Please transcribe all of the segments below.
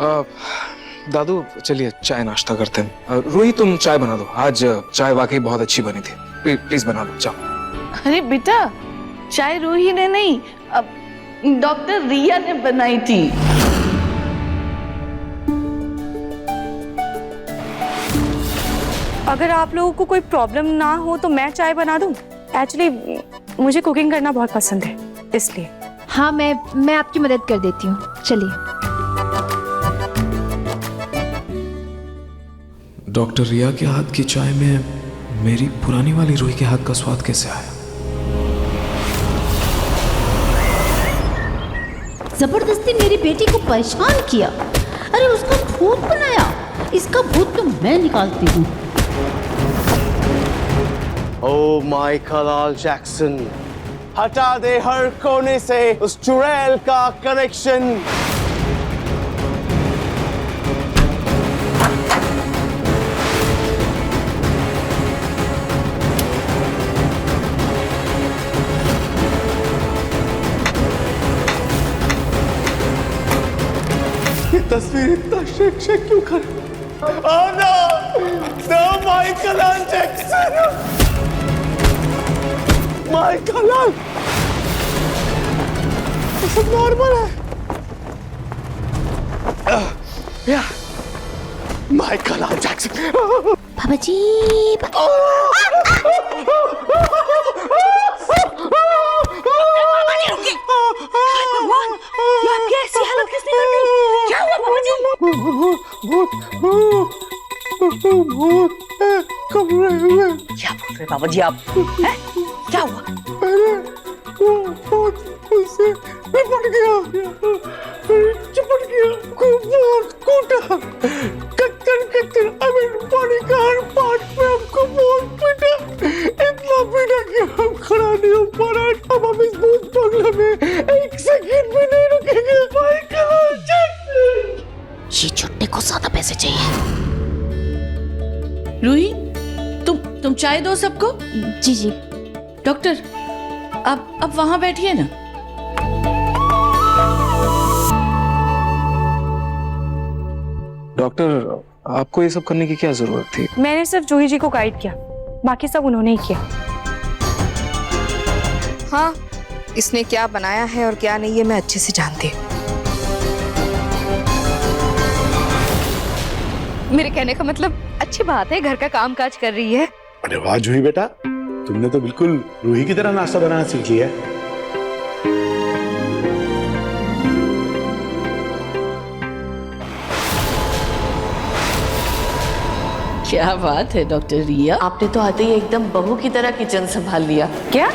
दादू चलिए चाय नाश्ता करते हैं। रूही तुम चाय बना दो, आज चाय वाकई बहुत अच्छी बनी थी। प्लीज बना दो चाय। अरे बेटा, चाय रूही ने नहीं, डॉक्टर रिया ने बनाई थी। अगर आप लोगों को कोई प्रॉब्लम ना हो तो मैं चाय बना दूं। एक्चुअली मुझे कुकिंग करना बहुत पसंद है, इसलिए। हाँ, मैं आपकी मदद कर देती हूँ, चलिए। डॉक्टर रिया के हाथ की चाय में मेरी पुरानी वाली रूही के हाथ का स्वाद कैसे आया? जबरदस्ती मेरी बेटी को परेशान किया। अरे उसका भूत बनाया। इसका भूत तो मैं निकालती हूँ। ओ माइकल आल जैक्सन, हटा दे हर कोने से उस चुड़ैल का कनेक्शन। ये तस्वीर इतना शेक क्यों कर? Oh no! No, माइकल आल जैक्सन! माइकल आल, ये सब नॉर्मल है। या माइकल आल जैक्सन। बाबा जी। कैसी हालत किसने कर दी? क्या हुआ बाबा जी? भूत कमरे में। क्या बोल रहे बाबा जी आप? हैं? क्या हुआ? बहुत मुझसे लिपट गया, चिपट गया, बहुत कूटा, कच्चर बॉडी का हर पार्ट में हमको बहुत पीटा, इतना पीटा कि हम खड़ा नहीं हो पा रहे। अब हम इस भूत बंगले में एक सेकंड भी नहीं रुकेंगे। माइकल आल जैक्सन, ये छुट्टे को ज्यादा पैसे चाहिए। रूही, तुम चाय दो सबको। जी जी। डॉक्टर, अब वहां बैठिए ना। डॉक्टर, आपको ये सब करने की क्या जरूरत थी? मैंने सिर्फ जूही जी को गाइड किया, बाकी सब उन्होंने ही किया। हाँ, इसने क्या बनाया है और क्या नहीं, ये मैं अच्छे से जानती हूँ। मेरे कहने का मतलब अच्छी बात है, घर का काम काज कर रही है। अरे वाह जूही बेटा, तुमने तो बिल्कुल रूही की तरह नाश्ता बनाना सीख लिया है। क्या बात है डॉक्टर रिया, आपने तो आते ही एकदम बहू की तरह किचन संभाल लिया। क्या?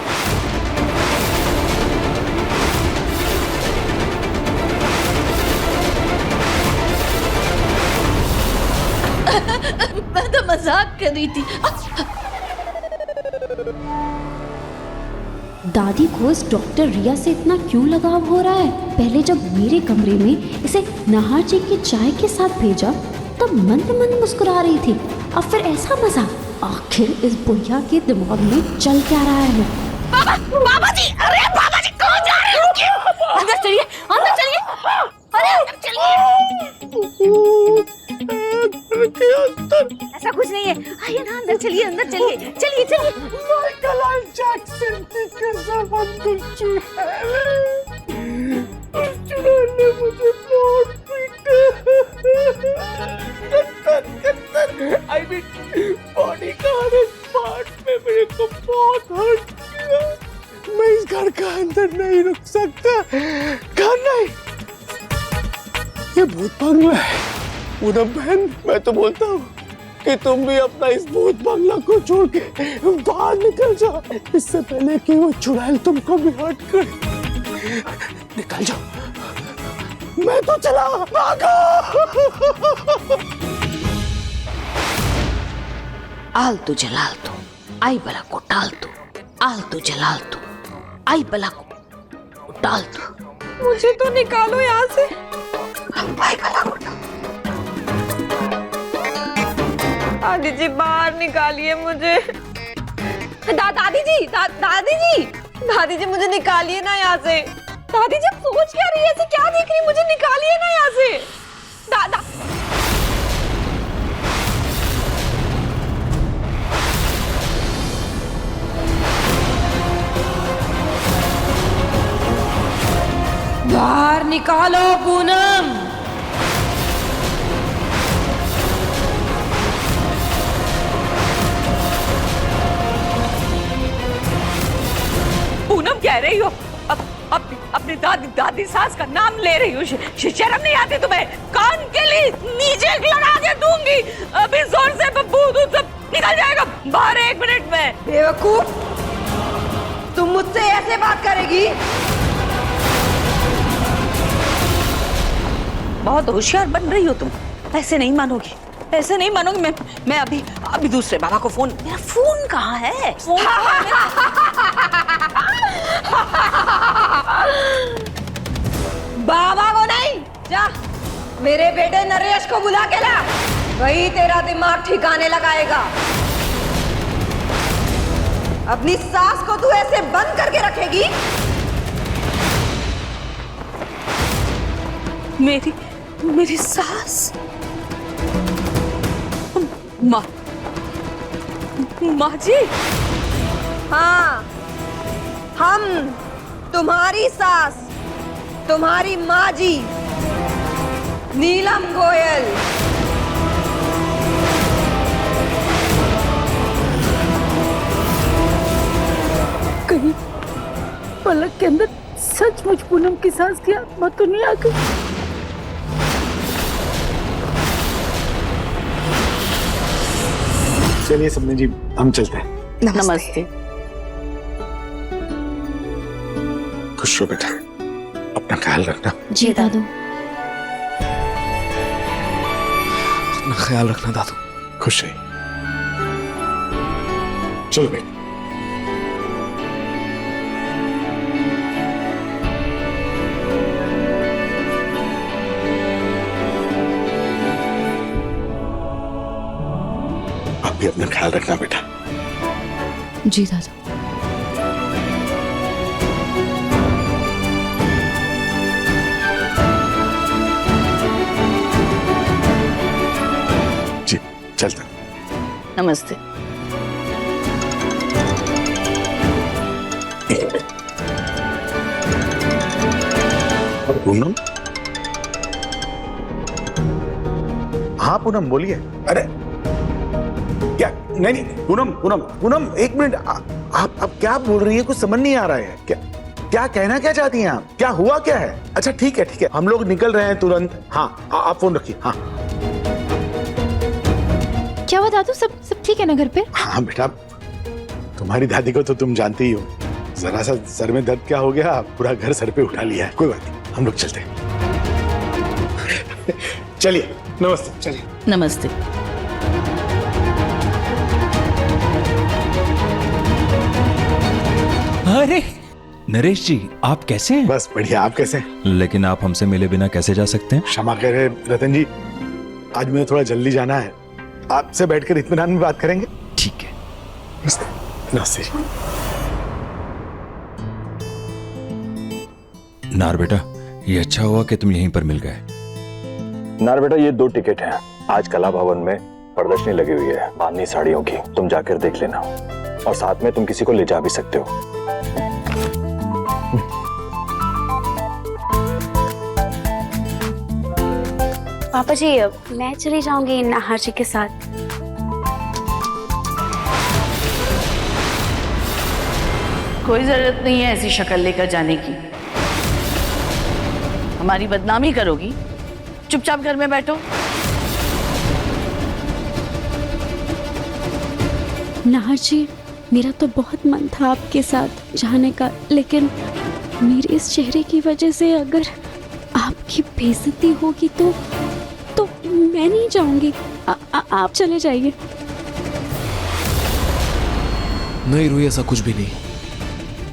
मैं तो मजाक कर रही थी। दादी को इस डॉक्टर रिया से इतना क्यों लगाव हो रहा है? पहले जब मेरे कमरे में इसे नाहर जी की चाय के साथ भेजा तब मंद मंद मुस्कुरा रही थी, अब फिर ऐसा मजाक। आखिर इस बुढ़िया के दिमाग में चल क्या रहा है? बाबा जी, अरे बाबा जी कहाँ जा रहे हो? रुकिए, अंदर चलिए, अंदर चलिए। अरे अंदर चलिए। ऐसा कुछ नहीं है, आइए ना अंदर चलिए, अंदर चलिए, चलिए चलिए। माइकल आल जैक्सन की कसम, अंकल चुड़ैल ने मुझे बहुत पीटा। आई मीन बॉडी का हर एक पार्ट में मेरे को बहुत हर्ट किया। मैं इस घर का अंदर नहीं रुक सकता। घर नहीं, ये भूत बंगला है। पूनम बहन, मैं तो बोलता हूँ कि तुम भी अपना इस भूत बंगला को छोड़ के बाहर निकल जाओ, इससे पहले कि वो चुड़ैल तुमको भी हर्ट करे। निकल जाओ, मैं तो चला। भागो। आलतू जलालतू, आई बला को टालतू, आलतू जलालतू, आई बला को टालतू। मुझे तो निकालो यहाँ से। आई बला को दादी जी बाहर निकालिए मुझे। दादी जी, दादी जी मुझे निकालिए ना यहाँ से। दादी जी सोच क्या रही है, ऐसे क्या देख रही है? मुझे निकालिए ना यहाँ से। दादा बाहर निकालो पूनम। पूनम कह रही हो अपनी दादी सास का नाम ले रही हो? शर्म नहीं आती तुम्हें? कान के लिए नीचे लड़ा के दूंगी, अभी जोर से बबूद सब निकल जाएगा बाहर 1 मिनट में। बेवकूफ, तुम मुझसे ऐसे बात करेगी? बहुत होशियार बन रही हो तुम, ऐसे नहीं मानोगी, ऐसे नहीं मानोगी। मैं अभी दूसरे बाबा को फोन, मेरा फोन कहाँ है? फोन बाबा को नहीं, जा मेरे बेटे नरेश को बुला के ला, वही तेरा दिमाग ठिकाने लगाएगा। अपनी सास को तू ऐसे बंद करके रखेगी? मेरी सास? माँ जी? हाँ, हम तुम्हारी सास, तुम्हारी माँ जी, नीलम गोयल। कहीं पलक के अंदर सचमुच पूनम की सास की आत्मा तो नहीं आ गई? चलिए सपने जी, हम चलते हैं। नमस्ते। खुश रहो बेटा, अपना ख्याल रखना। जी दादू। अपना ख्याल रखना दादू। खुश रहिए। चलो बेटा। आप भी अपना ख्याल रखना बेटा। जी दादू। जी चलता। नमस्ते। पूनम? हाँ पूनम बोलिए। अरे क्या? नहीं पूनम पूनम पूनम, 1 मिनट। आप क्या बोल रही है? कुछ समझ नहीं आ रहा है। क्या कहना क्या चाहती हैं आप? क्या हुआ क्या है? अच्छा ठीक है, हम लोग निकल रहे हैं तुरंत। हाँ आप फोन रखिए। हाँ क्या हुआ दादू? सब ठीक है ना घर पे? हाँ बेटा, तुम्हारी दादी को तो तुम जानती ही हो, जरा सा सर में दर्द क्या हो गया, पूरा घर सर पे उठा लिया है। कोई बात नहीं, हम लोग चलते हैं। चलिए नमस्ते। चलिए नमस्ते। अरे नरेश जी, आप कैसे हैं? बस बढ़िया, आप कैसे हैं? लेकिन आप हमसे मिले बिना कैसे जा सकते हैं? क्षमा करें रतन जी, आज मुझे थोड़ा जल्दी जाना है, आपसे बैठकर इत्मीनान में बात करेंगे? ठीक है। नमस्ते जी। नार बेटा, ये अच्छा हुआ कि तुम यहीं पर मिल गए। नार बेटा, ये 2 टिकट हैं। आज कला भवन में प्रदर्शनी लगी हुई है बांधनी साड़ियों की, तुम जाकर देख लेना, और साथ में तुम किसी को ले जा भी सकते हो। पापा जी, मैं चली जाऊंगी नाहर जी के साथ। कोई जरूरत नहीं है ऐसी शक्ल लेकर जाने की, हमारी बदनामी करोगी। चुपचाप घर में बैठो। नाहर जी, मेरा तो बहुत मन था आपके साथ जाने का, लेकिन मेरे इस चेहरे की वजह से अगर आपकी बेइज्जती होगी तो मैं नहीं जाऊंगी। आप चले जाइए। नहीं रूही, ऐसा कुछ भी नहीं।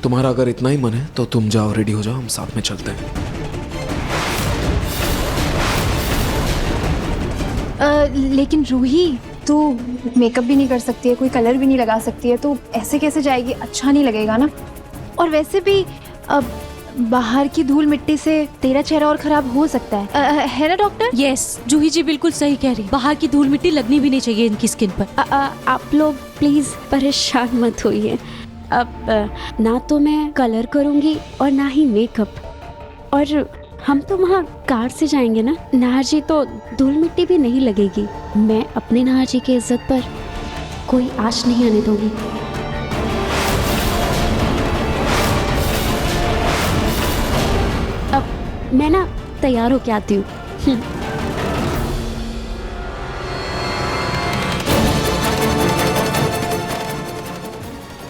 तुम्हारा अगर इतना ही मन है तो तुम जाओ, रेडी हो जाओ, हम साथ में चलते हैं। लेकिन रूही, तू मेकअप भी नहीं कर सकती है, कोई कलर भी नहीं लगा सकती है, तो ऐसे कैसे जाएगी? अच्छा नहीं लगेगा ना। और वैसे भी अब बाहर की धूल मिट्टी से तेरा चेहरा और खराब हो सकता है, है ना डॉक्टर? यस, जूही जी बिल्कुल सही कह रही। बाहर की धूल मिट्टी लगनी भी नहीं चाहिए इनकी स्किन पर। आप लोग प्लीज परेशान मत होइए। अब ना तो मैं कलर करूंगी और ना ही मेकअप, और हम तो वहाँ कार से जाएंगे ना। नाहर जी तो धूल मिट्टी भी नहीं लगेगी। मैं अपने नाहर जी की इज्जत पर कोई आँच नहीं आने दूंगी। अब मैं ना तैयार होके आती हूँ।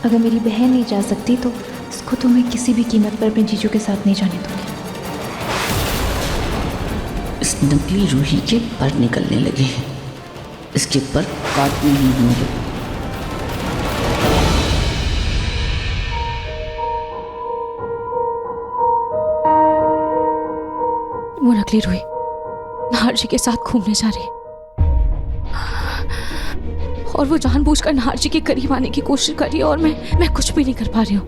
अगर मेरी बहन नहीं जा सकती तो इसको तो मैं किसी भी कीमत पर अपने जीजू के साथ नहीं जाने दूंगी। इस नकली रूही के पर निकलने लगे हैं, इसके पर काटने ही होंगे। वो नकली रूही नाहर जी के साथ घूमने जा रही है और वो जानबूझकर नाहर जी के करीब आने की कोशिश कर रही है और मैं कुछ भी नहीं कर पा रही हूँ।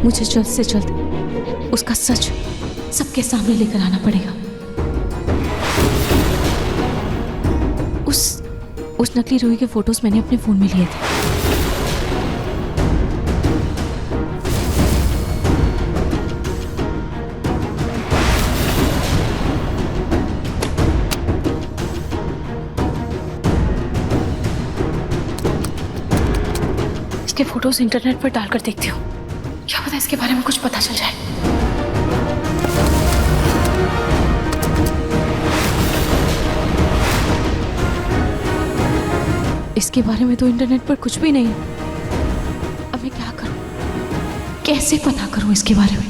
मुझे जल्द से जल्द उसका सच सबके सामने लेकर आना पड़ेगा। उस नकली रूही के फोटोज मैंने अपने फोन में लिए थे। इसके फोटोज इंटरनेट पर डालकर देखती हूँ, क्या पता इसके बारे में कुछ पता चल जाए। इसके बारे में तो इंटरनेट पर कुछ भी नहीं है। अब मैं क्या करूं? कैसे पता करूं इसके बारे में?